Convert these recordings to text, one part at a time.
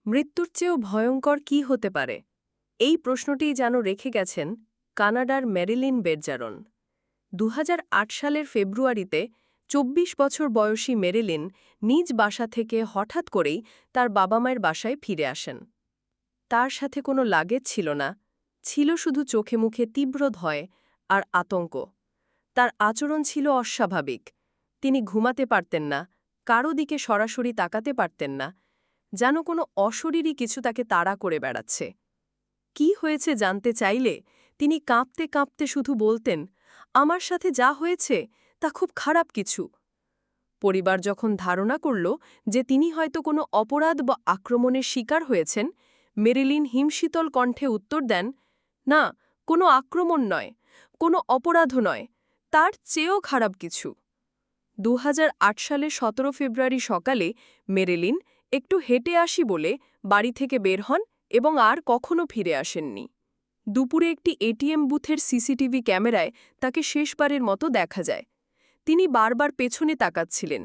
মৃত্যুর চেয়েও ভয়ঙ্কর কি হতে পারে? এই প্রশ্নটিই যেন রেখে গেছেন কানাডার ম্যারিলিন বেরজারন। ২০০৮ সালের ফেব্রুয়ারিতে ২৪ বছর বয়সী মেরিলিন নিজ বাসা থেকে হঠাৎ করেই তার বাবা মায়ের বাসায় ফিরে আসেন। তার সাথে কোনো লাগেজ ছিল না, ছিল শুধু চোখে মুখে তীব্র ভয় আর আতঙ্ক। তার আচরণ ছিল অস্বাভাবিক। তিনি ঘুমাতে পারতেন না, কারো দিকে সরাসরি তাকাতে পারতেন না, যেন কোনো অশরীরী কিছু তাকে তাড়া করে বেড়াচ্ছে। কি হয়েছে জানতে চাইলে তিনি কাঁপতে কাঁপতে শুধু বলতেন, আমার সাথে যা হয়েছে তা খুব খারাপ কিছু। পরিবার যখন ধারণা করল যে তিনি হয়তো কোনো অপরাধ বা আক্রমণের শিকার হয়েছেন, মেরিলিন হিমশীতল কণ্ঠে উত্তর দেন, না, কোনো আক্রমণ নয়, কোনো অপরাধও নয়, তার চেয়েও খারাপ কিছু। ২০০৮ সালে ১৭ ফেব্রুয়ারি সকালে মেরিলিন একটু হেঁটে আসি বলে বাড়ি থেকে বের হন এবং আর কখনো ফিরে আসেননি। দুপুরে একটি এটিএম বুথের সিসিটিভি ক্যামেরায় তাকে শেষবারের মতো দেখা যায়। তিনি বারবার পেছনে তাকাচ্ছিলেন,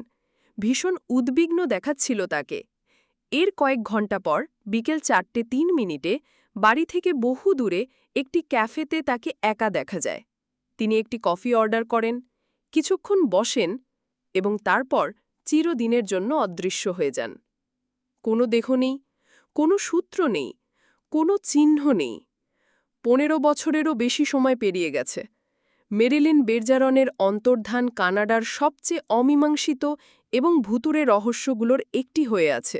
ভীষণ উদ্বিগ্ন দেখাচ্ছিল তাকে। এর কয়েক ঘণ্টা পর বিকেল ৪:৩ বাড়ি থেকে বহু দূরে একটি ক্যাফেতে তাকে একা দেখা যায়। তিনি একটি কফি অর্ডার করেন, কিছুক্ষণ বসেন এবং তারপর চিরদিনের জন্য অদৃশ্য হয়ে যান। কোনো দেহ নেই, কোনো সূত্র নেই, কোনো চিহ্ন নেই। ১৫ বছরেরও বেশি সময় পেরিয়ে গেছে। মেরিলিন বেরজারনের অন্তর্ধান কানাডার সবচেয়ে অমীমাংসিত এবং ভুতুড়ে রহস্যগুলোর একটি হয়ে আছে।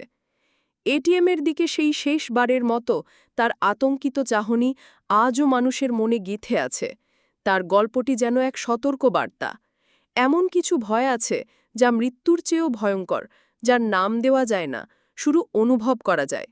এটিএমের দিকে সেই শেষবারের মতো তার আতঙ্কিত চাহনি আজও মানুষের মনে গিথে আছে। তার গল্পটি যেন এক সতর্ক বার্তা। এমন কিছু ভয় আছে যা মৃত্যুর চেয়েও ভয়ঙ্কর, যার নাম দেওয়া যায় না, শুধু অনুভব করা যায়।